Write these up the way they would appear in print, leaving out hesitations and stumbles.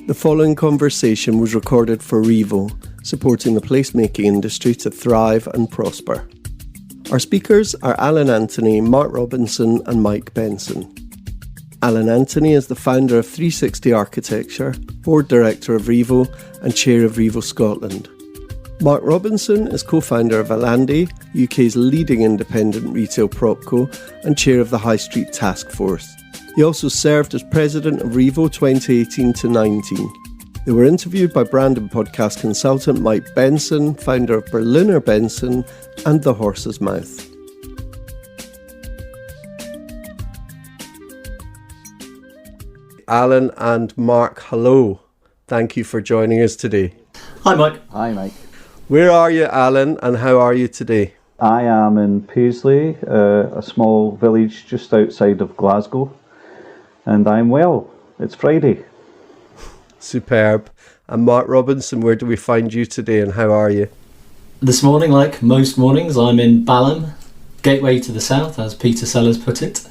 The following conversation was recorded for Revo, supporting the placemaking industry to thrive and prosper. Our speakers are Alan Anthony, Mark Robinson and Mike Benson. Alan Anthony is the founder of 360 Architecture, board director of Revo and chair of Revo Scotland. Mark Robinson is co-founder of Ellandi, UK's leading independent retail propco and chair of the High Street Task Force. He also served as president of Revo 2018-19. They were interviewed by brand and podcast consultant Mike Benson, founder of Berliner Benson and The Horse's Mouth. Alan and Mark, hello. Thank you for joining us today. Hi, Mike. Hi, Mike. Where are you, Alan, and how are you today? I am in Paisley, a small village just outside of Glasgow, and I'm well. It's Friday. Superb. And Mark Robinson, where do we find you today, and how are you? This morning, like most mornings, I'm in Balham, gateway to the south, as Peter Sellers put it.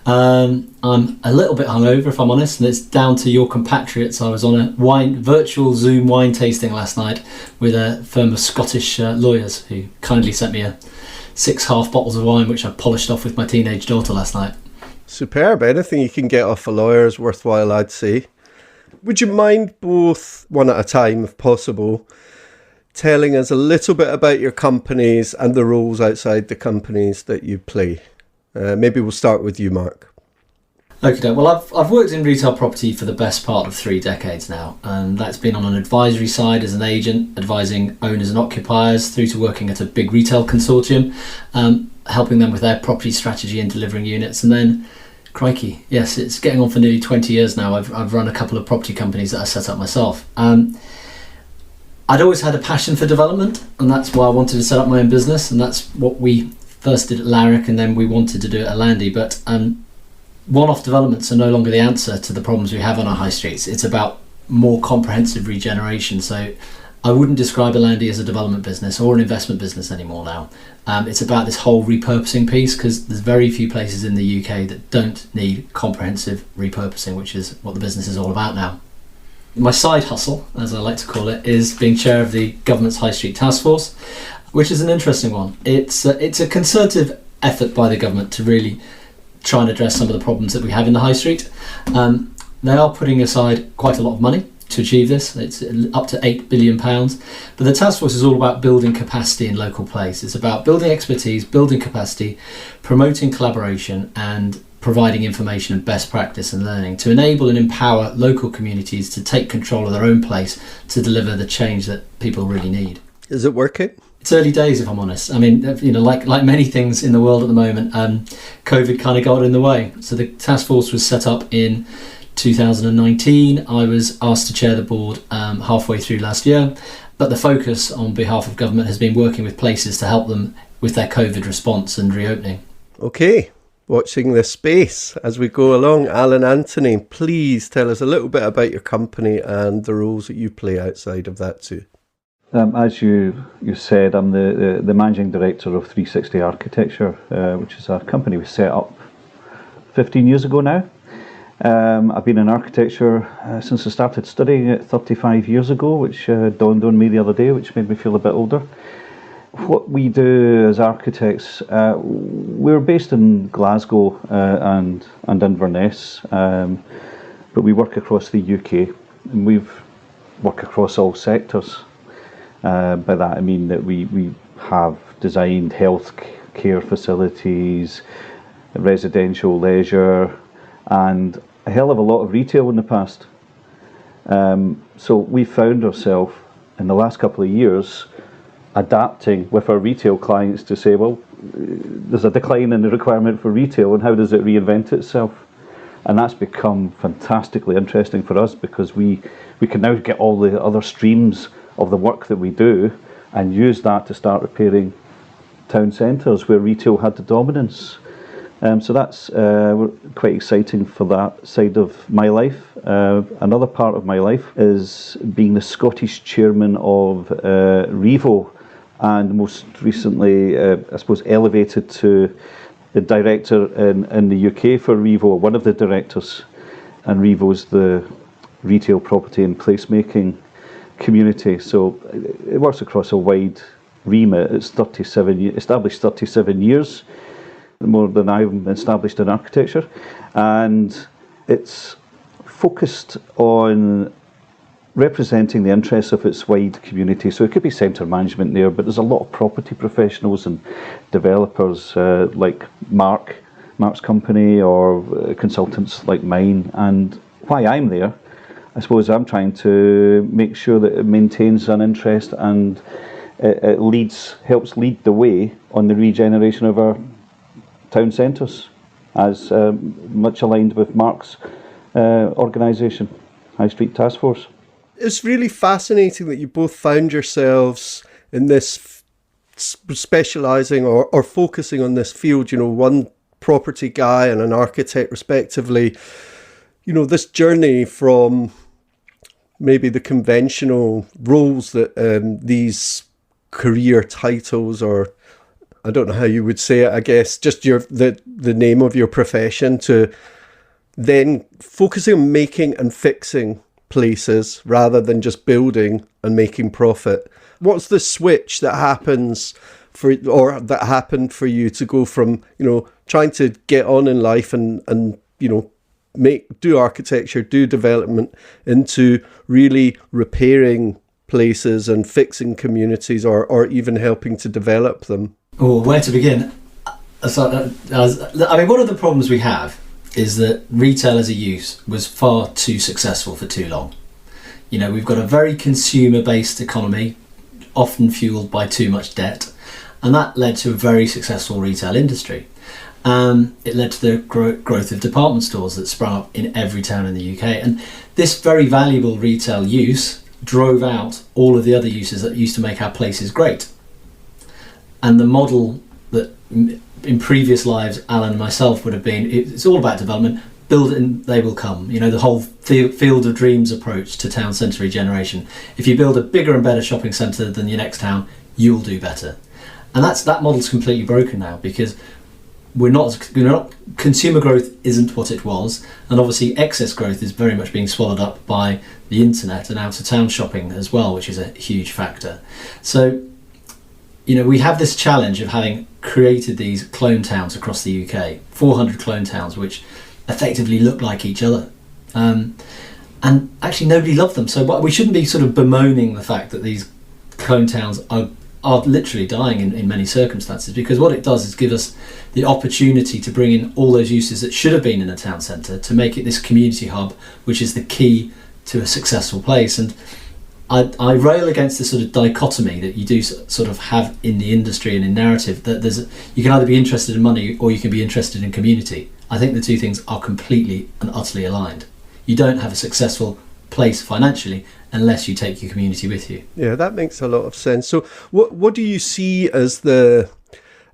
I'm a little bit hungover, if I'm honest, and it's down to your compatriots. I was on a virtual Zoom wine tasting last night with a firm of Scottish lawyers who kindly sent me 6 half bottles of wine, which I polished off with my teenage daughter last night. Superb. Anything you can get off a lawyer is worthwhile, I'd say. Would you mind, both one at a time if possible, telling us a little bit about your companies and the roles outside the companies that you play? Maybe we'll start with you, Mark. Okay, well, I've worked in retail property for the best part of 3 decades now, and that's been on an advisory side as an agent, advising owners and occupiers, through to working at a big retail consortium, helping them with their property strategy and delivering units. And then, crikey, yes, it's getting on for nearly 20 years now. I've run a couple of property companies that I set up myself. I'd always had a passion for development, and that's why I wanted to set up my own business, and that's what we first did at Larrick, and then we wanted to do it at Ellandi. But one-off developments are no longer the answer to the problems we have on our high streets. It's about more comprehensive regeneration. So I wouldn't describe Ellandi as a development business or an investment business anymore now. It's about this whole repurposing piece, because there's very few places in the UK that don't need comprehensive repurposing, which is what the business is all about now. My side hustle, as I like to call it, is being chair of the government's High Street Task Force, which is an interesting one. It's a concerted effort by the government to really try and address some of the problems that we have in the High Street. They are putting aside quite a lot of money to achieve this. It's up to £8 billion. But the task force is all about building capacity in local place. It's about building expertise, building capacity, promoting collaboration, and providing information and best practice and learning to enable and empower local communities to take control of their own place to deliver the change that people really need. Is it working? It's early days, if I'm honest. I mean, like many things in the world at the moment, COVID kind of got in the way. So the task force was set up in 2019. I was asked to chair the board halfway through last year, but the focus on behalf of government has been working with places to help them with their COVID response and reopening. Okay, watching this space as we go along. Alan Anthony, please tell us a little bit about your company and the roles that you play outside of that too. As you said, I'm the managing director of 360 Architecture, which is a company we set up 15 years ago now. I've been in architecture since I started studying it 35 years ago, which dawned on me the other day, which made me feel a bit older. What we do as architects, we're based in Glasgow and Inverness, but we work across the UK, and we work across all sectors. By that I mean that we have designed health care facilities, residential, leisure, and a hell of a lot of retail in the past. So we found ourselves in the last couple of years adapting with our retail clients to say, well, there's a decline in the requirement for retail, and how does it reinvent itself? And that's become fantastically interesting for us, because we can now get all the other streams of the work that we do and use that to start repairing town centres where retail had the dominance. So that's quite exciting for that side of my life. Another part of my life is being the Scottish chairman of Revo, and most recently, I suppose, elevated to the director in the UK for Revo, one of the directors. And Revo's the retail property and placemaking community. So it works across a wide remit. It's established 37 years, more than I've established in architecture, and it's focused on representing the interests of its wide community. So it could be centre management there, but there's a lot of property professionals and developers like Mark's company, or consultants like mine. And why I'm there, I suppose I'm trying to make sure that it maintains an interest, and it helps lead the way on the regeneration of our town centres, as much aligned with Mark's organisation, High Street Task Force. It's really fascinating that you both found yourselves in this specialising or focusing on this field, one property guy and an architect respectively. This journey from maybe the conventional roles that these career titles, or I don't know how you would say it, I guess just the name of your profession, to then focusing on making and fixing places rather than just building and making profit. What's the switch that happened for you to go from trying to get on in life and do architecture, do development, into really repairing places and fixing communities, or even helping to develop them? Oh, where to begin? One of the problems we have is that retail as a use was far too successful for too long. We've got a very consumer-based economy, often fueled by too much debt, and that led to a very successful retail industry. It led to the growth of department stores that sprung up in every town in the UK, and this very valuable retail use drove out all of the other uses that used to make our places great. And the model that in previous lives Alan and myself would have been, it's all about development, build it and they will come. The whole field of dreams approach to town centre regeneration. If you build a bigger and better shopping centre than your next town, you'll do better. And that model's completely broken now, because we're not consumer growth isn't what it was, and obviously excess growth is very much being swallowed up by the internet and out of town shopping as well, which is a huge factor. So we have this challenge of having created these clone towns across the UK, 400 clone towns which effectively look like each other, and actually nobody loved them. So we shouldn't be sort of bemoaning the fact that these clone towns are literally dying in many circumstances, because what it does is give us the opportunity to bring in all those uses that should have been in a town centre, to make it this community hub, which is the key to a successful place. And I rail against this sort of dichotomy that you do sort of have in the industry and in narrative, that you can either be interested in money or you can be interested in community. I think the two things are completely and utterly aligned. You don't have a successful place financially unless you take your community with you. Yeah, that makes a lot of sense. So what do you see as the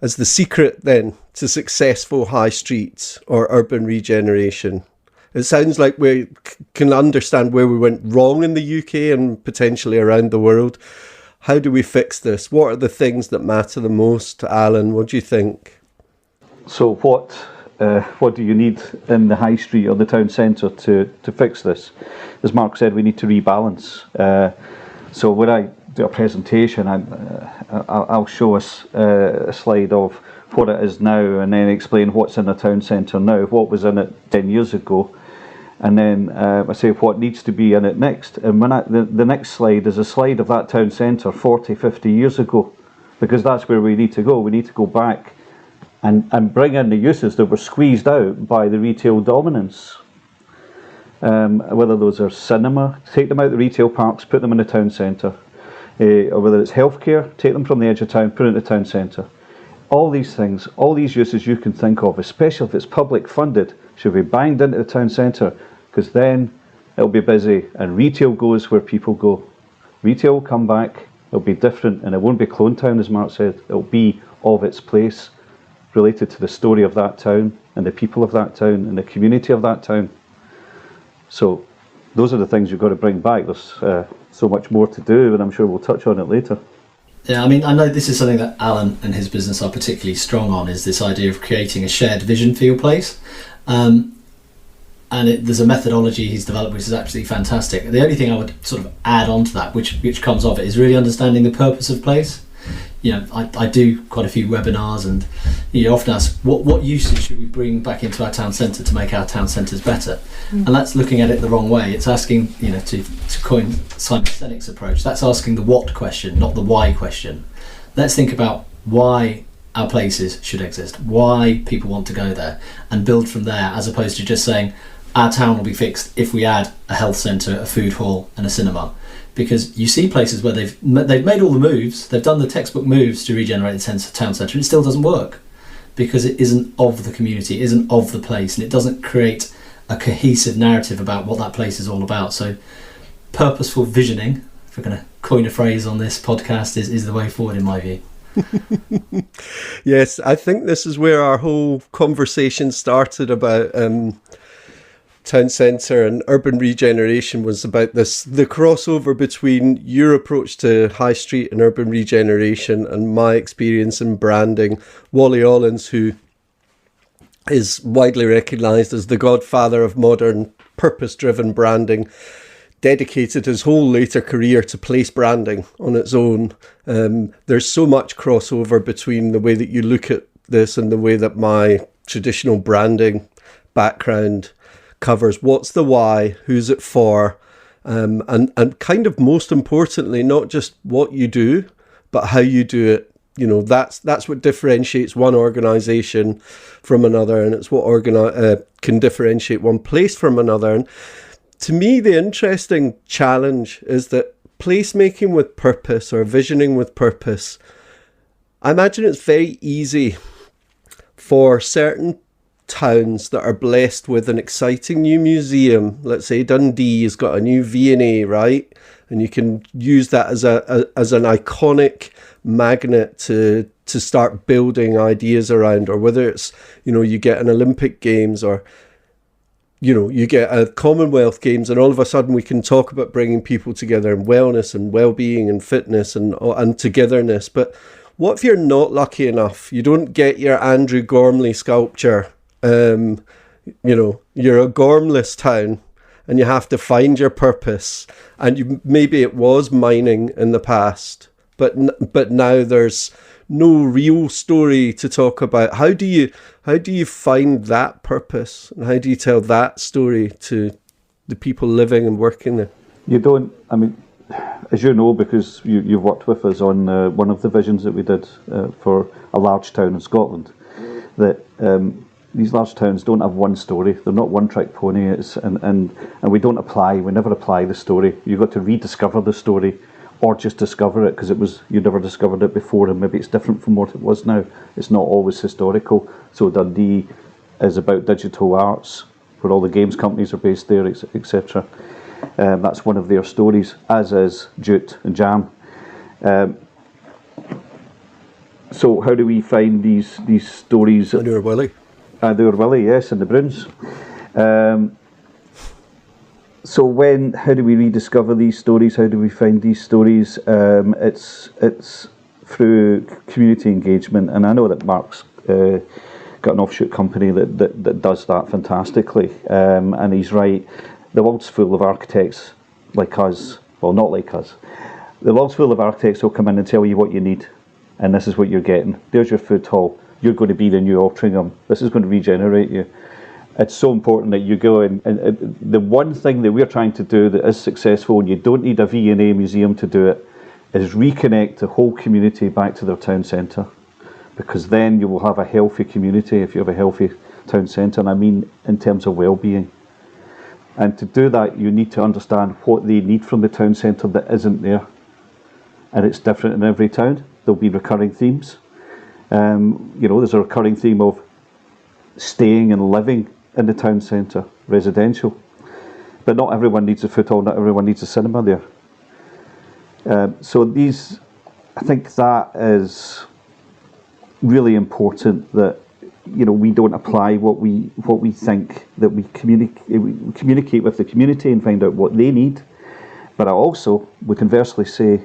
secret then to successful high streets or urban regeneration? It sounds like we can understand where we went wrong in the UK and potentially around the world. How do we fix this? What are the things that matter the most? Alan, what do you think? So what do you need in the high street or the town centre to fix this? As Mark said, we need to rebalance. So when I do a presentation, I'll show us a slide of what it is now, and then explain what's in the town centre now, what was in it 10 years ago, and then I say what needs to be in it next. And the next slide is a slide of that town centre 40, 50 years ago, because that's where we need to go. We need to go back and bring in the uses that were squeezed out by the retail dominance. Whether those are cinema, take them out of the retail parks, put them in the town centre. Or whether it's healthcare, take them from the edge of town, put it in the town centre. All these things, all these uses you can think of, especially if it's public funded, should be banged into the town centre, because then it'll be busy and retail goes where people go. Retail will come back, it'll be different, and it won't be clone town, as Mark said, it'll be of its place, related to the story of that town and the people of that town and the community of that town. So those are the things you've got to bring back. There's so much more to do, and I'm sure we'll touch on it later. Yeah, I mean, I know this is something that Alan and his business are particularly strong on, is this idea of creating a shared vision for your place. And and there's a methodology he's developed which is absolutely fantastic. The only thing I would sort of add on to that, which comes of it, is really understanding the purpose of place. I do quite a few webinars, and you often ask what usage should we bring back into our town centre to make our town centres better, and that's looking at it the wrong way. It's asking, to coin Simon Sinek's approach, that's asking the what question, not the why question. Let's think about why our places should exist, why people want to go there, and build from there, as opposed to just saying our town will be fixed if we add a health centre, a food hall and a cinema. Because you see places where they've made all the moves, they've done the textbook moves to regenerate the town centre, and it still doesn't work because it isn't of the community, it isn't of the place, and it doesn't create a cohesive narrative about what that place is all about. So purposeful visioning, if we're going to coin a phrase on this podcast, is the way forward in my view. Yes, I think this is where our whole conversation started about town centre and urban regeneration, was about the crossover between your approach to high street and urban regeneration and my experience in branding. Wally Ollins, who is widely recognised as the godfather of modern purpose-driven branding, dedicated his whole later career to place branding on its own. There's so much crossover between the way that you look at this and the way that my traditional branding background covers. What's the why, who's it for, and kind of most importantly, not just what you do, but how you do it. That's what differentiates one organisation from another, and it's what can differentiate one place from another. And to me, the interesting challenge is that placemaking with purpose, or visioning with purpose, I imagine it's very easy for certain towns that are blessed with an exciting new museum. Let's say Dundee has got a new V&A, right? And you can use that as an iconic magnet to start building ideas around, or whether it's, you get an Olympic Games, or you get a Commonwealth Games, and all of a sudden we can talk about bringing people together and wellness and well-being and fitness and togetherness. But what if you're not lucky enough? You don't get your Andrew Gormley sculpture. You're a Gormless town, and you have to find your purpose. And maybe it was mining in the past, but now there's no real story to talk about. How do you find that purpose, and how do you tell that story to the people living and working there? You don't. I mean, as you know, because you've worked with us on one of the visions that we did for a large town in Scotland, that these large towns don't have one story. They're not one-trick pony. And we never apply the story. You've got to rediscover the story, or just discover it because you never discovered it before, and maybe it's different from what it was now. It's not always historical. So Dundee is about digital arts, where all the games companies are based there, etc. That's one of their stories, as is Jute and Jam. So how do we find these stories? Under Willie. They were Willie, yes, and the Bruins. So how do we rediscover these stories? How do we find these stories? It's through community engagement, and I know that Mark's got an offshoot company that does that fantastically. And he's right. The world's full of architects like us. Well, not like us. The world's full of architects who'll come in and tell you what you need, and this is what you're getting. There's your food hall. You're going to be the new Altrincham. This is going to regenerate you. It's so important that you go in. And the one thing that we're trying to do that is successful, and you don't need a V&A museum to do it, is reconnect the whole community back to their town centre. Because then you will have a healthy community if you have a healthy town centre, and I mean in terms of well-being. And to do that, you need to understand what they need from the town centre that isn't there. And it's different in every town. There'll be recurring themes. There's a recurring theme of staying and living in the town centre, residential. But not everyone needs a food hall, not everyone needs a cinema there. I think that is really important, that we don't apply what we think, that we communicate with the community and find out what they need. But I also would conversely say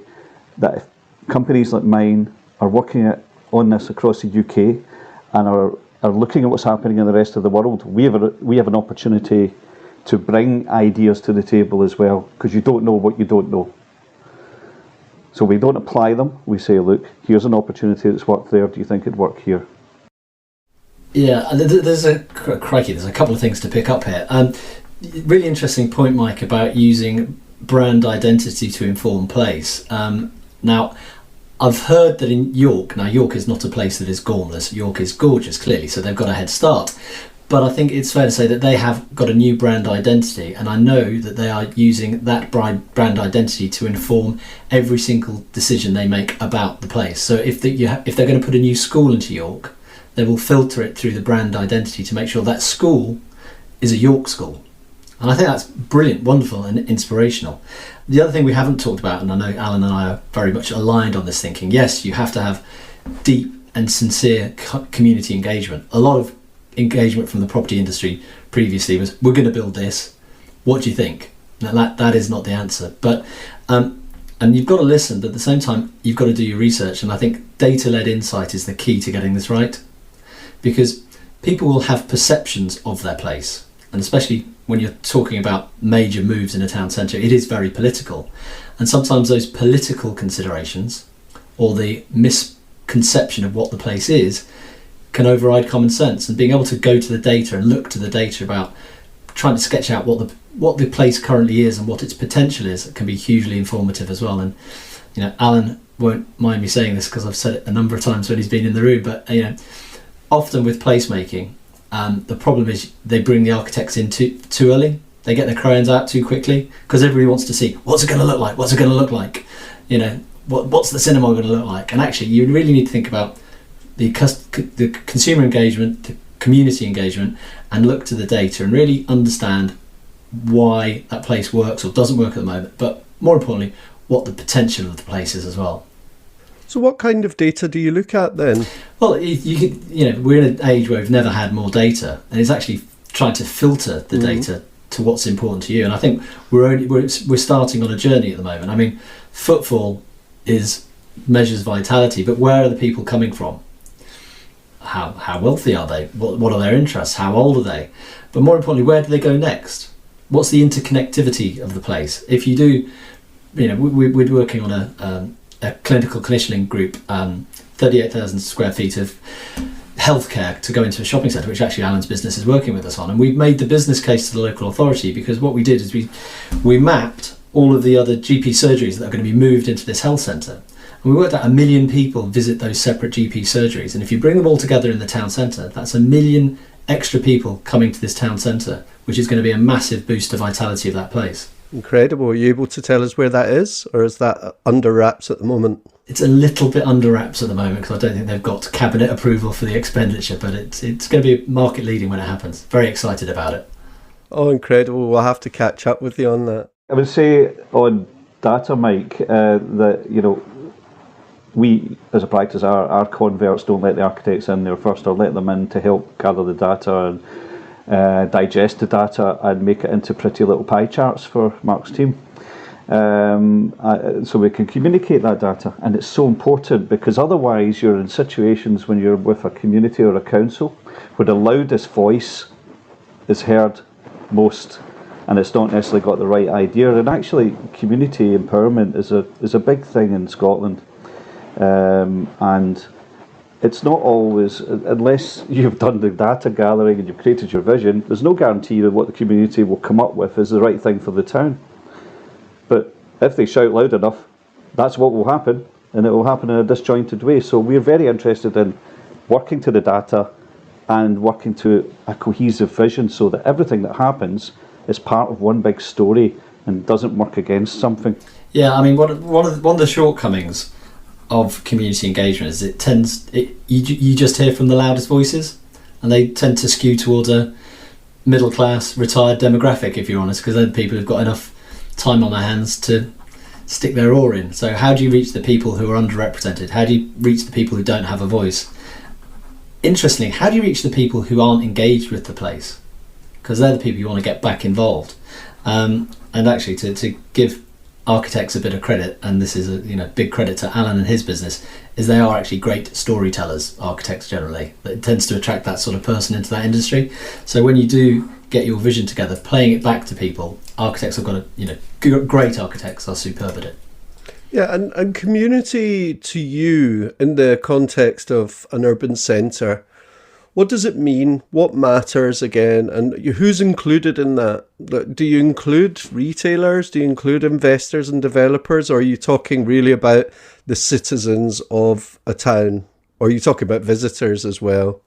that if companies like mine are working on this across the UK and are looking at what's happening in the rest of the world, we have an opportunity to bring ideas to the table as well, because you don't know what you don't know. So we don't apply them. We say, look, here's an opportunity that's worked there. Do you think it'd work here? Yeah, there's a couple of things to pick up here. Really interesting point, Mike, about using brand identity to inform place. Now, I've heard that in York, now York is not a place that is gormless. York is gorgeous, clearly, so they've got a head start. But I think it's fair to say that they have got a new brand identity, and I know that they are using that brand identity to inform every single decision they make about the place. So if they're going to put a new school into York, they will filter it through the brand identity to make sure that school is a York school. And I think that's brilliant, wonderful and inspirational. The other thing we haven't talked about, and I know Alan and I are very much aligned on this thinking, yes, you have to have deep and sincere community engagement. A lot of engagement from the property industry previously was, we're going to build this, what do you think? Now that is not the answer, but and you've got to listen, but at the same time you've got to do your research, and I think data-led insight is the key to getting this right, because people will have perceptions of their place, and especially when you're talking about major moves in a town centre, it is very political, and sometimes those political considerations or the misconception of what the place is can override common sense. And being able to go to the data and look to the data about trying to sketch out what the place currently is and what its potential is can be hugely informative as well. And Alan won't mind me saying this because I've said it a number of times when he's been in the room, but often with placemaking, the problem is they bring the architects in too early. They get their crayons out too quickly because everybody wants to see what's it going to look like. What's it going to look like? What's the cinema going to look like? And actually, you really need to think about the consumer engagement, the community engagement, and look to the data and really understand why that place works or doesn't work at the moment. But more importantly, what the potential of the place is as well. So what kind of data do you look at then? Well, we're in an age where we've never had more data, and it's actually trying to filter the data to what's important to you. And I think we're starting on a journey at the moment. I mean, footfall measures vitality, but where are the people coming from? How wealthy are they? What are their interests? How old are they? But more importantly, where do they go next? What's the interconnectivity of the place? If you do, we're working on a clinical conditioning group, 38,000 square feet of healthcare to go into a shopping centre, which actually Alan's business is working with us on. And we've made the business case to the local authority, because what we did is we mapped all of the other GP surgeries that are going to be moved into this health centre. And we worked out 1 million people visit those separate GP surgeries. And if you bring them all together in the town centre, that's 1 million extra people coming to this town centre, which is going to be a massive boost to vitality of that place. Incredible. Are you able to tell us where that is, or is that under wraps at the moment? It's a little bit under wraps at the moment because I don't think they've got cabinet approval for the expenditure, but it's going to be market leading when it happens. Very excited about it. Oh, incredible. We'll have to catch up with you on that. I would say on data, Mike, that, we as a practice, our converts don't let the architects in there first, or let them in to help gather the data and digest the data and make it into pretty little pie charts for Mark's team. So we can communicate that data, and it's so important, because otherwise you're in situations when you're with a community or a council where the loudest voice is heard most, and it's not necessarily got the right idea. And actually, community empowerment is a big thing in Scotland, and it's not always, unless you've done the data gathering and you've created your vision, there's no guarantee that what the community will come up with is the right thing for the town. But if they shout loud enough, that's what will happen, and it will happen in a disjointed way. So we're very interested in working to the data and working to a cohesive vision, so that everything that happens is part of one big story and doesn't work against something. Yeah, I mean, one of the shortcomings of community engagement is you just hear from the loudest voices, and they tend to skew towards a middle class retired demographic, if you're honest, because they're the people who've got enough time on their hands to stick their oar in. So how do you reach the people who are underrepresented? How do you reach the people who don't have a voice? Interestingly, how do you reach the people who aren't engaged with the place? Because they're the people you want to get back involved. And actually, to give architects a bit of credit, and this is a big credit to Alan and his business, is they are actually great storytellers, architects generally. It tends to attract that sort of person into that industry. So when you do get your vision together, playing it back to people, architects have got great architects are superb at it. Yeah, and community to you in the context of an urban centre, what does it mean? What matters again? And who's included in that? Do you include retailers? Do you include investors and developers? Or are you talking really about the citizens of a town? Or are you talking about visitors as well?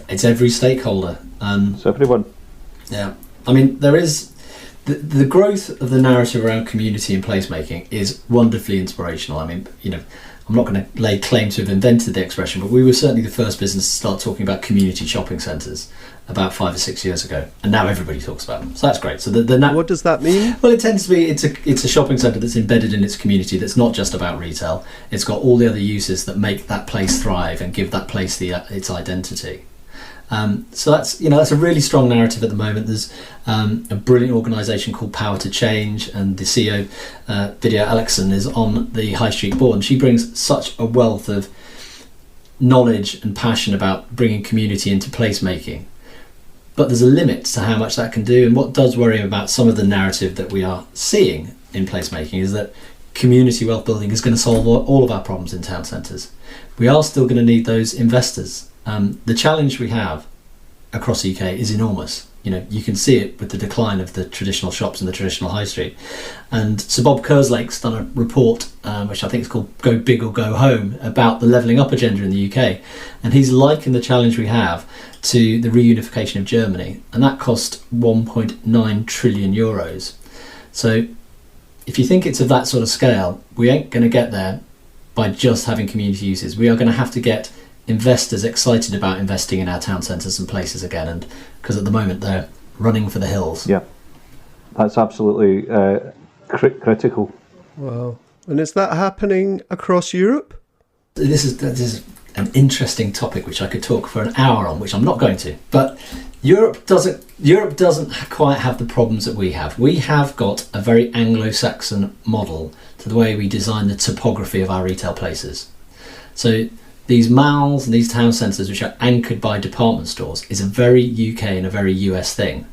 It's every stakeholder. It's everyone. Yeah. I mean, there is... The growth of the narrative around community and placemaking is wonderfully inspirational. I mean, I'm not going to lay claim to have invented the expression, but we were certainly the first business to start talking about community shopping centres about 5 or 6 years ago, and now everybody talks about them. So that's great. So what does that mean? Well, it tends to be it's a shopping centre that's embedded in its community. That's not just about retail. It's got all the other uses that make that place thrive and give that place its identity. So that's a really strong narrative at the moment. There's a brilliant organisation called Power to Change, and the CEO, Vidya Alexson, is on the High Street board, and she brings such a wealth of knowledge and passion about bringing community into placemaking. But there's a limit to how much that can do, and what does worry about some of the narrative that we are seeing in placemaking is that community wealth building is going to solve all of our problems in town centres. We are still going to need those investors. The challenge we have across the UK is enormous. You can see it with the decline of the traditional shops and the traditional high street. And Sir Bob Kerslake's done a report, which I think is called Go Big or Go Home, about the levelling up agenda in the UK. And he's likened the challenge we have to the reunification of Germany. And that cost 1.9 trillion euros. So if you think it's of that sort of scale, we ain't going to get there by just having community uses. We are going to have to get investors excited about investing in our town centres and places again, and because at the moment they're running for the hills. Yeah, that's absolutely critical. Wow. And is that happening across Europe? This is an interesting topic which I could talk for an hour on, which I'm not going to. But Europe doesn't quite have the problems that we have. We have got a very Anglo-Saxon model to the way we design the topography of our retail places. So these malls and these town centres, which are anchored by department stores, is a very UK and a very US thing.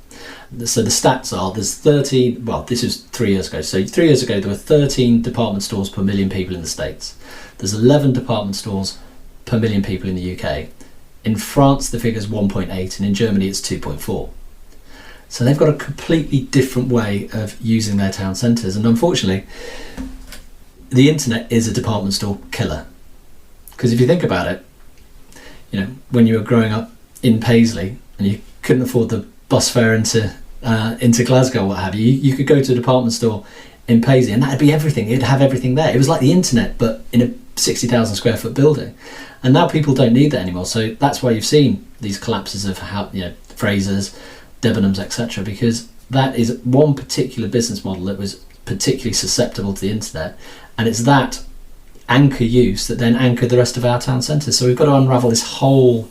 So the stats are, there's 13, well, this is 3 years ago. So 3 years ago, there were 13 department stores per million people in the States. There's 11 department stores per million people in the UK. In France, the figure's 1.8, and in Germany, it's 2.4. So they've got a completely different way of using their town centres. And unfortunately, the internet is a department store killer. Because if you think about it, when you were growing up in Paisley and you couldn't afford the bus fare into Glasgow or what have you, you could go to a department store in Paisley and that'd be everything. It'd have everything there. It was like the internet, but in a 60,000 square foot building. And now people don't need that anymore. So that's why you've seen these collapses of Frasers, Debenhams, etc. Because that is one particular business model that was particularly susceptible to the internet, and it's that anchor use that then anchored the rest of our town centres. So we've got to unravel this whole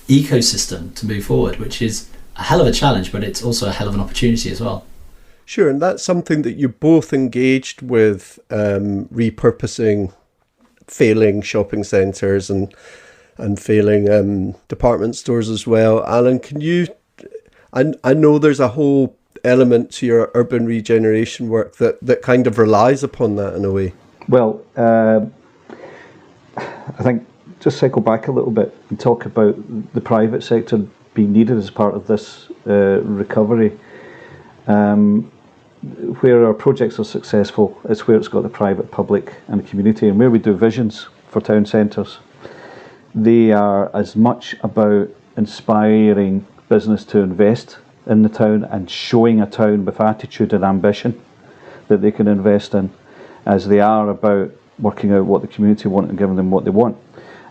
ecosystem to move forward, which is a hell of a challenge, but it's also a hell of an opportunity as well. Sure, and that's something that you're both engaged with, repurposing failing shopping centres and failing department stores as well. Alan, can you... I know there's a whole element to your urban regeneration work that kind of relies upon that in a way. Well, I think just cycle back a little bit and talk about the private sector being needed as part of this recovery. Where our projects are successful, it's where it's got the private, public and the community, and where we do visions for town centres. They are as much about inspiring business to invest in the town and showing a town with attitude and ambition that they can invest in, as they are about working out what the community want and giving them what they want.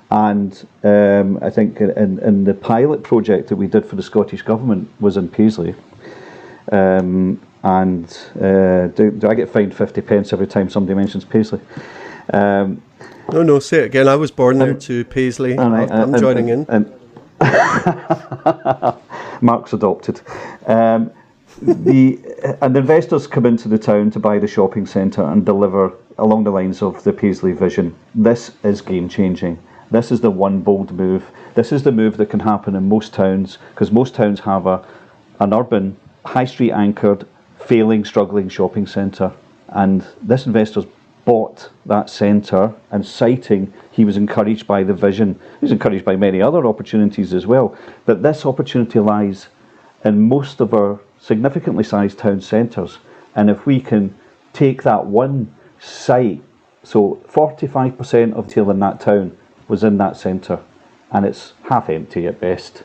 And I think in the pilot project that we did for the Scottish Government was in Paisley. Do I get fined 50 pence every time somebody mentions Paisley? No, say it again. I was born there too, Paisley. I'm joining in. Mark's adopted. and investors come into the town to buy the shopping centre and deliver along the lines of the Paisley vision. This is game changing. This is the one bold move. This is the move that can happen in most towns, because most towns have an urban, high street anchored, failing, struggling shopping centre. And this investor's bought that centre, and citing he was encouraged by the vision. He was encouraged by many other opportunities as well. But this opportunity lies in most of our significantly sized town centres. And if we can take that one site, so 45% of retail in that town was in that centre, and it's half empty at best.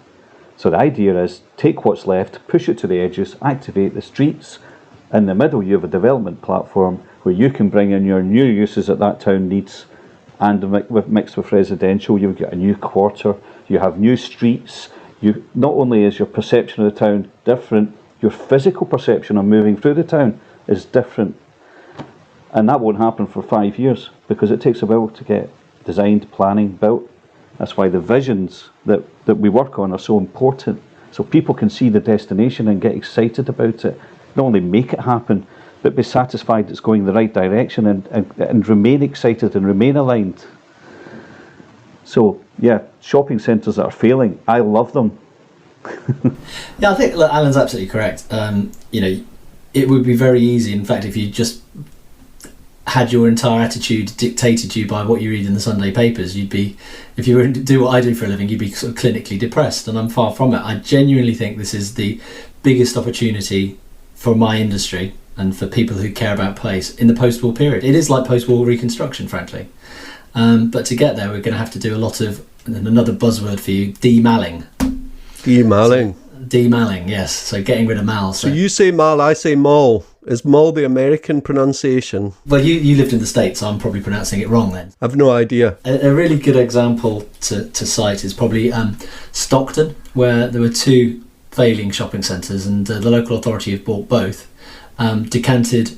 So the idea is take what's left, push it to the edges, activate the streets. In the middle you have a development platform where you can bring in your new uses that that town needs, and mixed with residential, you've got a new quarter, you have new streets. You not only is your perception of the town different, your physical perception of moving through the town is different. And that won't happen for 5 years, because it takes a while to get designed, planning, built. That's why the visions that we work on are so important, so people can see the destination and get excited about it. Not only make it happen, but be satisfied it's going the right direction, and remain excited and remain aligned. So yeah, shopping centres that are failing, I love them. Yeah, I think Alan's absolutely correct. It would be very easy, in fact, if you just had your entire attitude dictated to you by what you read in the Sunday papers, if you were to do what I do for a living, you'd be sort of clinically depressed, and I'm far from it. I genuinely think this is the biggest opportunity for my industry and for people who care about place in the post-war period. It is like post-war reconstruction, frankly. But to get there, we're going to have to do a lot of, and another buzzword for you, demalling. Demalling. Demalling, yes. So getting rid of mal. So you say mal, I say mall. Is mall the American pronunciation? Well, you lived in the States, so I'm probably pronouncing it wrong then. I've no idea. A really good example to cite is probably Stockton, where there were two failing shopping centres, and the local authority have bought both, decanted,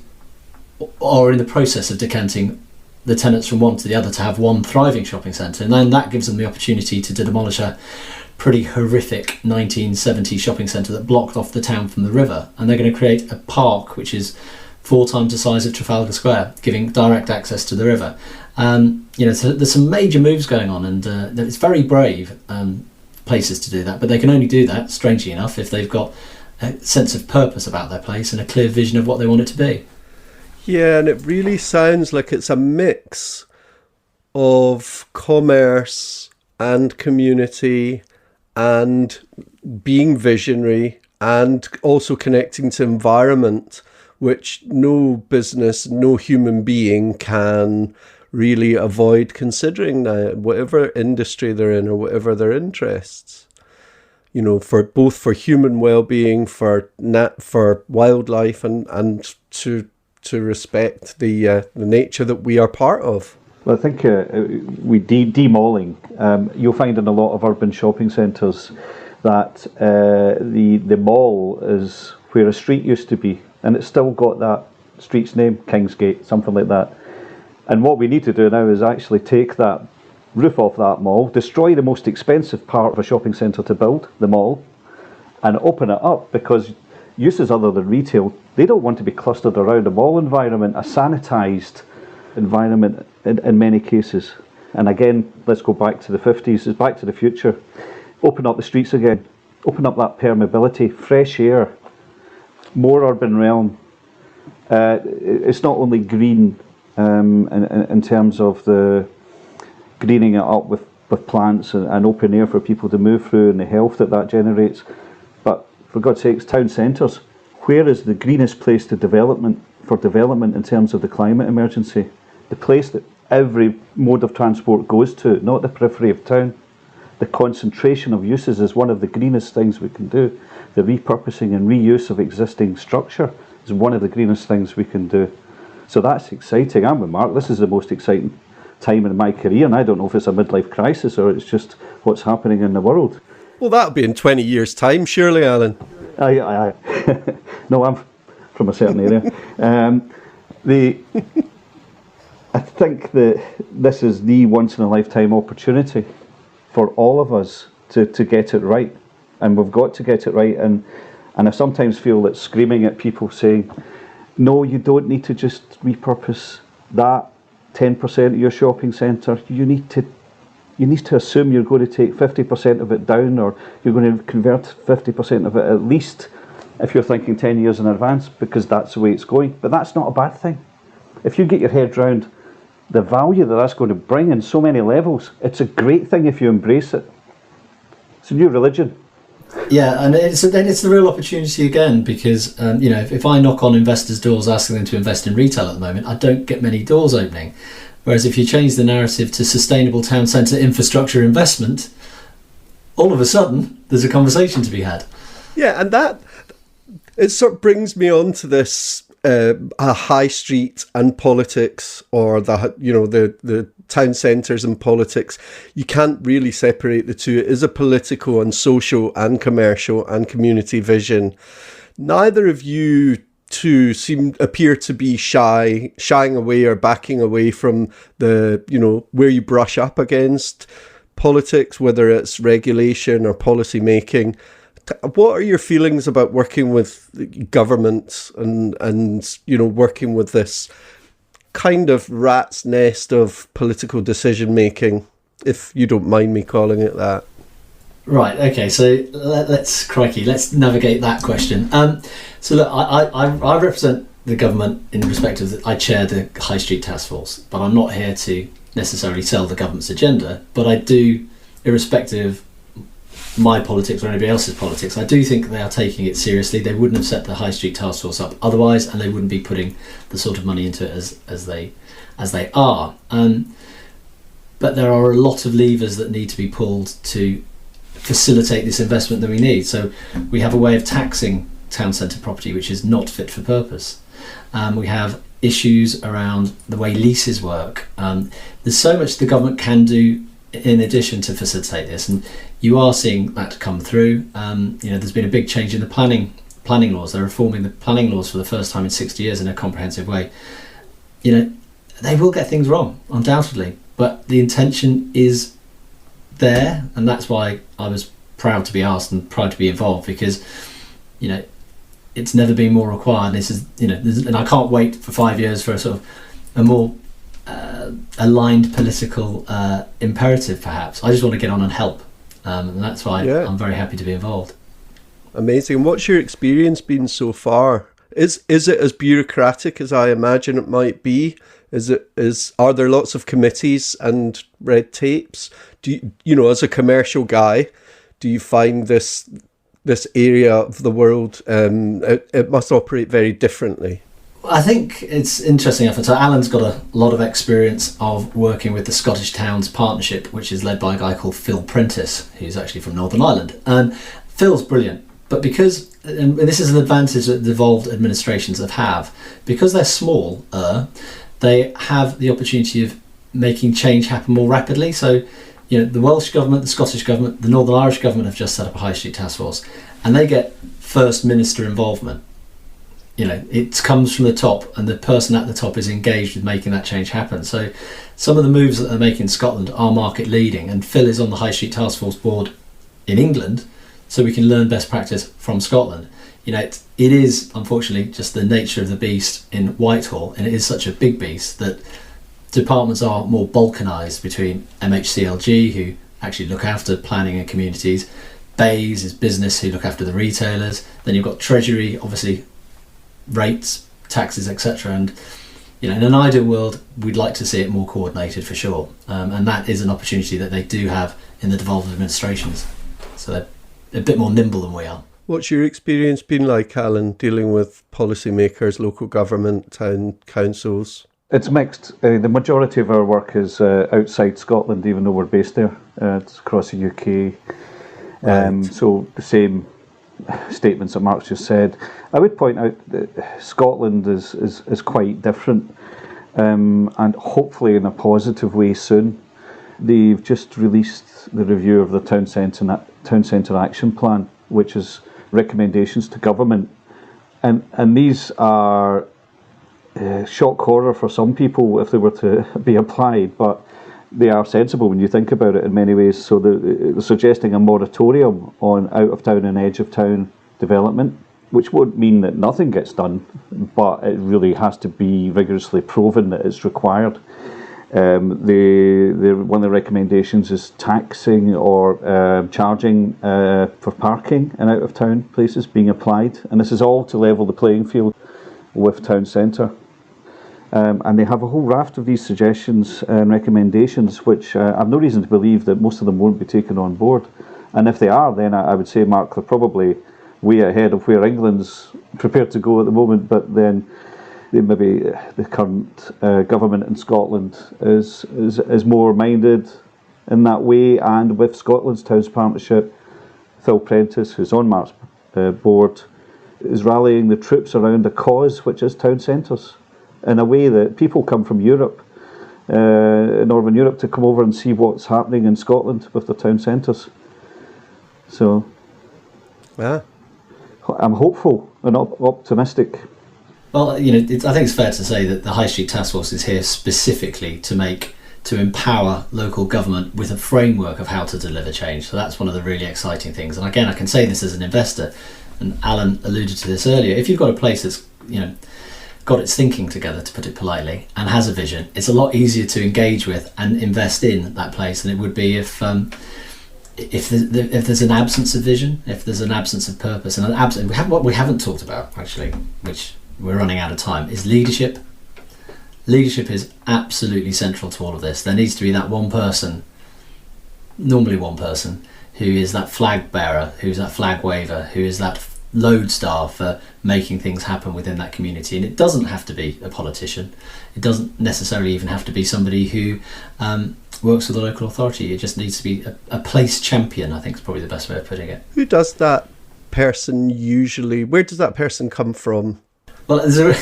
or in the process of decanting, the tenants from one to the other to have one thriving shopping centre, and then that gives them the opportunity to demolish a pretty horrific 1970s shopping centre that blocked off the town from the river, and they're going to create a park which is 4 times the size of Trafalgar Square, giving direct access to the river. So there's some major moves going on, and it's very brave places to do that, but they can only do that, strangely enough, if they've got a sense of purpose about their place and a clear vision of what they want it to be. Yeah, and it really sounds like it's a mix of commerce and community and being visionary and also connecting to environment, which no business, no human being can really avoid considering now, whatever industry they're in or whatever their interests. For both for human well-being, for wildlife, and to respect the nature that we are part of. Well, I think we demalling. You'll find in a lot of urban shopping centres that the mall is where a street used to be, and it's still got that street's name, Kingsgate, something like that. And what we need to do now is actually take that roof off that mall, destroy the most expensive part of a shopping centre to build, the mall, and open it up, because uses other than retail, they don't want to be clustered around a mall environment, a sanitised environment in many cases. And again, let's go back to the 50s, it's back to the future. Open up the streets again, open up that permeability, fresh air, more urban realm. It's not only green in terms of the greening it up with plants and open air for people to move through and the health that generates, but for God's sakes, town centres, where is the greenest place for development in terms of the climate emergency? The place that every mode of transport goes to, not the periphery of town. The concentration of uses is one of the greenest things we can do. The repurposing and reuse of existing structure is one of the greenest things we can do. So that's exciting. I'm with Mark, this is the most exciting time in my career, and I don't know if it's a midlife crisis or it's just what's happening in the world. Well, that'll be in 20 years' time, surely, Alan. Aye. No, I'm from a certain area. I think that this is the once-in-a-lifetime opportunity for all of us to get it right, and we've got to get it right. And And I sometimes feel that screaming at people saying, no, you don't need to just repurpose that 10% of your shopping centre. You need to assume you're going to take 50% of it down, or you're going to convert 50% of it at least if you're thinking 10 years in advance, because that's the way it's going. But that's not a bad thing. If you get your head round the value that that's going to bring in so many levels, it's a great thing if you embrace it. It's a new religion. Yeah, and it's the real opportunity again, because if I knock on investors' doors asking them to invest in retail at the moment, I don't get many doors opening. Whereas if you change the narrative to sustainable town centre infrastructure investment, all of a sudden there's a conversation to be had. Yeah, and that it sort of brings me on to this high street and politics, or the town centres and politics. You can't really separate the two. It is a political and social and commercial and community vision. Neither of you two appear to be shying away or backing away from the, where you brush up against politics, whether it's regulation or policy making. What are your feelings about working with governments and working with this kind of rat's nest of political decision making, if you don't mind me calling it that? Right. Okay. So let's navigate that question. So look, I represent the government in respect of I chair the High Street Task Force, but I'm not here to necessarily sell the government's agenda. But I do, irrespective of my politics or anybody else's politics, I do think they are taking it seriously. They wouldn't have set the High Street Task Force up otherwise, and they wouldn't be putting the sort of money into it as they are. But there are a lot of levers that need to be pulled to facilitate this investment that we need. So we have a way of taxing town centre property which is not fit for purpose. We have issues around the way leases work. There's so much the government can do in addition to facilitate this, and you are seeing that come through. There's been a big change in the planning laws. They're reforming the planning laws for the first time in 60 years in a comprehensive way. They will get things wrong, undoubtedly, but the intention is there, and that's why I was proud to be asked and proud to be involved, because it's never been more required. This is and I can't wait for 5 years for a sort of a more aligned political imperative, perhaps. I just want to get on and help, and that's why I'm very happy to be involved. Amazing. What's your experience been so far? Is it as bureaucratic as I imagine it might be? Are there lots of committees and red tapes? Do you, as a commercial guy, do you find this area of the world it must operate very differently? I think it's interesting. So Alan's got a lot of experience of working with the Scottish Towns Partnership, which is led by a guy called Phil Prentice, who's actually from Northern Ireland. And Phil's brilliant, but because, and this is an advantage that devolved administrations have, because they're small, they have the opportunity of making change happen more rapidly. So, the Welsh government, the Scottish government, the Northern Irish government have just set up a High Street Task Force, and they get First Minister involvement. It comes from the top, and the person at the top is engaged with making that change happen. So some of the moves that they're making in Scotland are market leading, and Phil is on the High Street Task Force board in England, so we can learn best practice from Scotland. It is unfortunately just the nature of the beast in Whitehall, and it is such a big beast that departments are more balkanised between MHCLG, who actually look after planning and communities, Bays is business, who look after the retailers, then you've got Treasury, obviously rates, taxes, etc. And in an ideal world, we'd like to see it more coordinated for sure, and that is an opportunity that they do have in the devolved administrations, so they're a bit more nimble than we are. What's your experience been like, Alan, dealing with policymakers, local government, town councils? It's mixed. The majority of our work is outside Scotland, even though we're based there. It's across the UK. Right. So the same statements that Mark's just said. I would point out that Scotland is quite different, and hopefully in a positive way soon. They've just released the review of the Town Centre Action Plan, which is recommendations to government, and these are shock horror for some people if they were to be applied, but they are sensible when you think about it in many ways. So they're suggesting a moratorium on out-of-town and edge-of-town development which won't mean that nothing gets done, but it really has to be rigorously proven that it's required. One of the recommendations is taxing or charging for parking in out-of-town places being applied, and this is all to level the playing field with town centre. And they have a whole raft of these suggestions and recommendations, which I've no reason to believe that most of them won't be taken on board. And if they are, then I would say, Mark, they're probably way ahead of where England's prepared to go at the moment, but then maybe the current government in Scotland is more minded in that way. And with Scotland's Towns Partnership, Phil Prentice, who's on Mark's board, is rallying the troops around a cause which is town centres, in a way that people come from Europe, Northern Europe, to come over and see what's happening in Scotland with the town centres. So, yeah, I'm hopeful and optimistic. Well, I think it's fair to say that the High Street Task Force is here specifically to empower local government with a framework of how to deliver change. So that's one of the really exciting things. And again, I can say this as an investor, and Alan alluded to this earlier. If you've got a place that's got its thinking together, to put it politely, and has a vision, it's a lot easier to engage with and invest in that place than it would be if there's an absence of vision, if there's an absence of purpose, and what we haven't talked about, actually, which we're running out of time, is leadership. Leadership is absolutely central to all of this. There needs to be that one person, normally one person, who is that flag bearer, who's that flag waver, who is that lodestar for making things happen within that community. And it doesn't have to be a politician. It doesn't necessarily even have to be somebody who works with a local authority. It just needs to be a place champion, I think is probably the best way of putting it. Who does that person usually? Where does that person come from? Well, there's a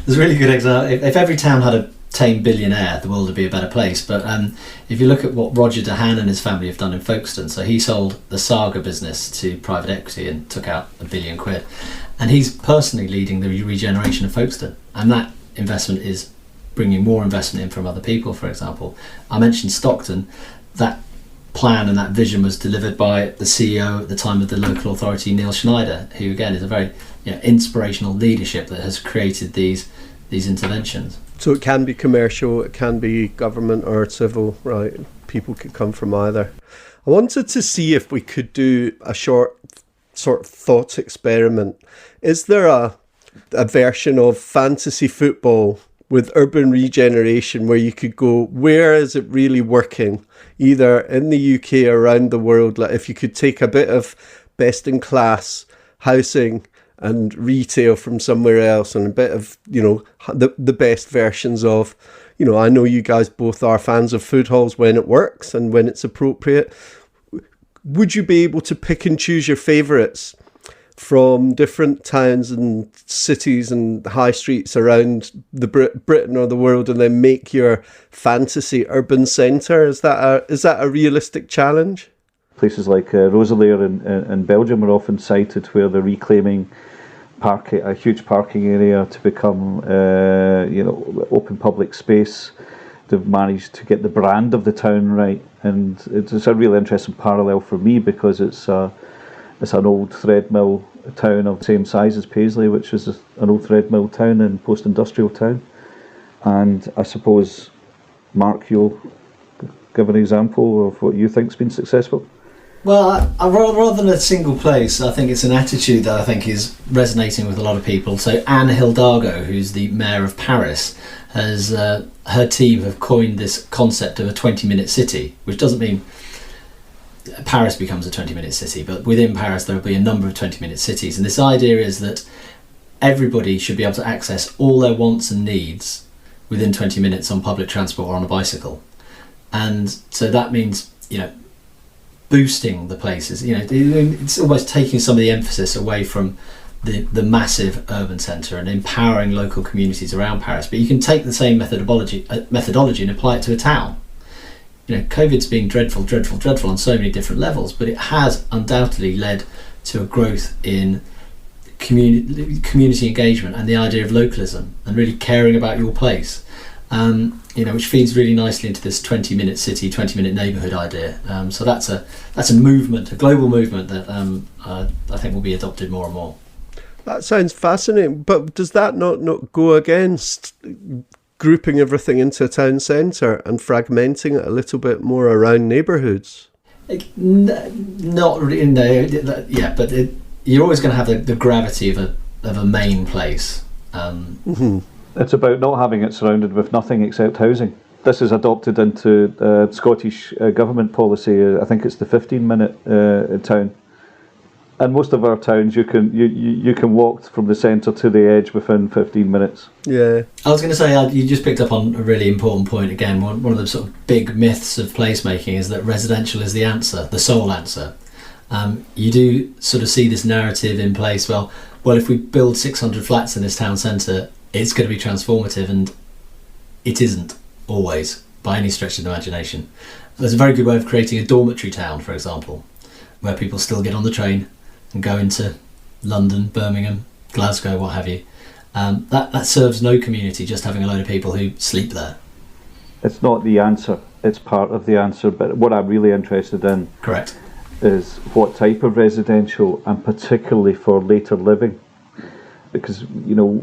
really good example. If every town had a tame billionaire, the world would be a better place. But if you look at what Roger Dehan and his family have done in Folkestone, so he sold the Saga business to private equity and took out £1 billion. And he's personally leading the regeneration of Folkestone. And that investment is bringing more investment in from other people, for example. I mentioned Stockton. That plan and that vision was delivered by the CEO at the time of the local authority, Neil Schneider, who again is a very inspirational leadership that has created these interventions. So it can be commercial, it can be government or civil, right? People could come from either. I wanted to see if we could do a short sort of thought experiment. Is there a version of fantasy football with urban regeneration where you could go, where is it really working? Either in the UK or around the world, like if you could take a bit of best in class housing and retail from somewhere else and a bit of, the best versions of, I know you guys both are fans of food halls when it works and when it's appropriate. Would you be able to pick and choose your favourites from different towns and cities and high streets around the Britain or the world and then make your fantasy urban centre? Is that a realistic challenge? Places like Roselaire in Belgium are often cited, where they're reclaiming a huge parking area to become open public space. They've managed to get the brand of the town right, and it's a really interesting parallel for me because it's an old thread mill town of the same size as Paisley, which is an old thread mill town and post-industrial town. And I suppose, Mark, you'll give an example of what you think's been successful. Well, rather than a single place, I think it's an attitude that I think is resonating with a lot of people. So Anne Hidalgo, who's the mayor of Paris, has her team have coined this concept of a 20-minute city, which doesn't mean Paris becomes a 20-minute city, but within Paris there will be a number of 20-minute cities. And this idea is that everybody should be able to access all their wants and needs within 20 minutes on public transport or on a bicycle. And so that means, boosting the places. It's almost taking some of the emphasis away from the massive urban centre and empowering local communities around Paris. But you can take the same methodology and apply it to a town. COVID's been dreadful on so many different levels, but it has undoubtedly led to a growth in community engagement and the idea of localism and really caring about your place. Which feeds really nicely into this 20-minute city, 20-minute neighbourhood idea. So that's a movement, a global movement that I think will be adopted more and more. That sounds fascinating, but does that not go against grouping everything into a town centre and fragmenting it a little bit more around neighbourhoods? Not really, no. Yeah, but you're always going to have the gravity of a main place. It's about not having it surrounded with nothing except housing. This is adopted into Scottish government policy. I think it's the 15-minute town. And most of our towns, you can walk from the centre to the edge within 15 minutes. Yeah. I was going to say, you just picked up on a really important point again. One of the sort of big myths of placemaking is that residential is the answer, the sole answer. You do sort of see this narrative in place, well, if we build 600 flats in this town centre, it's going to be transformative, and it isn't always, by any stretch of the imagination. There's a very good way of creating a dormitory town, for example, where people still get on the train and go into London, Birmingham, Glasgow, what have you. That serves no community, just having a load of people who sleep there. It's not the answer, it's part of the answer, but what I'm really interested in Correct. is what type of residential, and particularly for later living. Because, you know,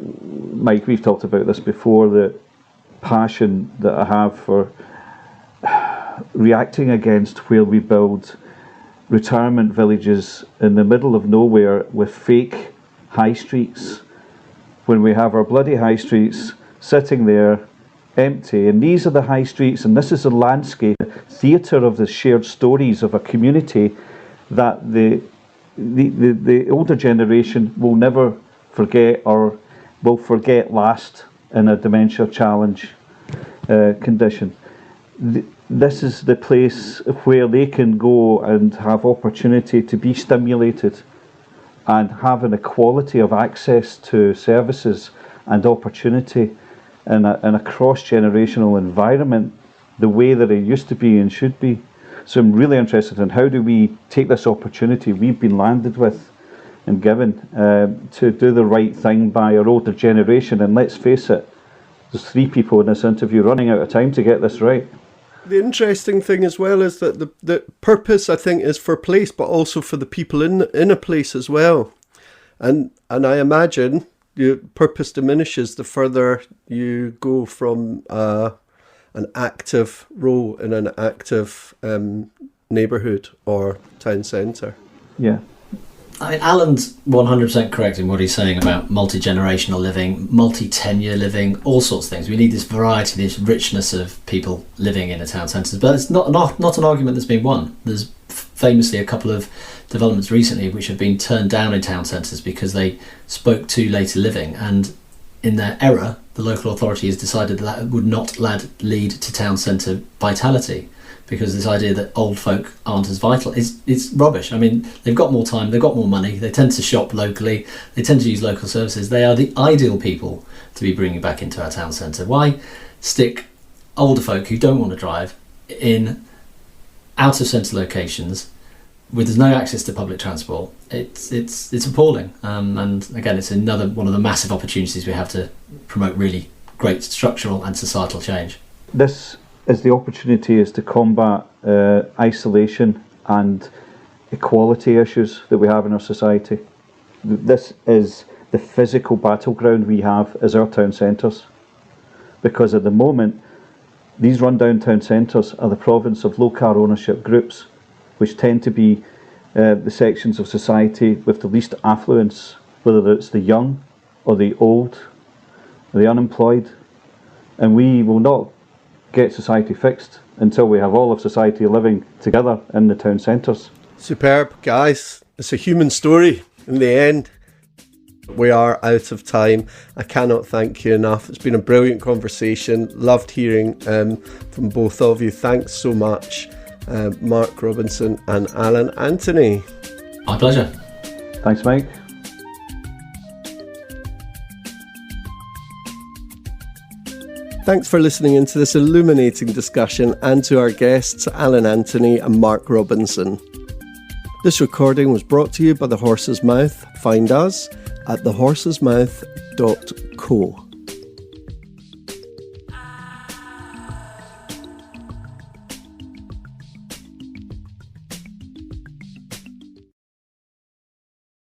Mike, we've talked about this before, the passion that I have for reacting against where we build retirement villages in the middle of nowhere with fake high streets, when we have our bloody high streets sitting there empty, and these are the high streets, and this is the landscape, theatre of the shared stories of a community that the older generation will never forget, or will forget last in a dementia challenge condition. This is the place where they can go and have opportunity to be stimulated and have an equality of access to services and opportunity in a cross-generational environment the way that it used to be and should be. So I'm really interested in how do we take this opportunity we've been landed with and given to do the right thing by our older generation. And let's face it, there's 3 people in this interview running out of time to get this right. The interesting thing as well is that the purpose, I think, is for place, but also for the people in a place as well. And I imagine your purpose diminishes the further you go from an active role in an active neighbourhood or town centre. Yeah. I mean, Alan's 100% correct in what he's saying about multi-generational living, multi-tenure living, all sorts of things. We need this variety, this richness of people living in a town centre. But it's not an argument that's been won. There's famously a couple of developments recently which have been turned down in town centres because they spoke to later living, and in their error, the local authority has decided that would not lead to town centre vitality. Because this idea that old folk aren't as vital, it's rubbish. I mean, they've got more time, they've got more money, they tend to shop locally, they tend to use local services. They are the ideal people to be bringing back into our town centre. Why stick older folk who don't want to drive in out of centre locations where there's no access to public transport? It's appalling. And again, it's another one of the massive opportunities we have to promote really great structural and societal change. This is the opportunity is to combat isolation and equality issues that we have in our society. This is the physical battleground we have as our town centres, because at the moment these rundown town centres are the province of low car ownership groups, which tend to be the sections of society with the least affluence, whether it's the young or the old or the unemployed. And we will not get society fixed until we have all of society living together in the town centres. Superb, guys. It's a human story in the end. We are out of time. I cannot thank you enough. It's been a brilliant conversation. Loved hearing from both of you. Thanks so much, Mark Robinson and Alan Anthony. My pleasure. Thanks, Mike. Thanks for listening into this illuminating discussion, and to our guests, Alan Anthony and Mark Robinson. This recording was brought to you by The Horse's Mouth. Find us at thehorsesmouth.co.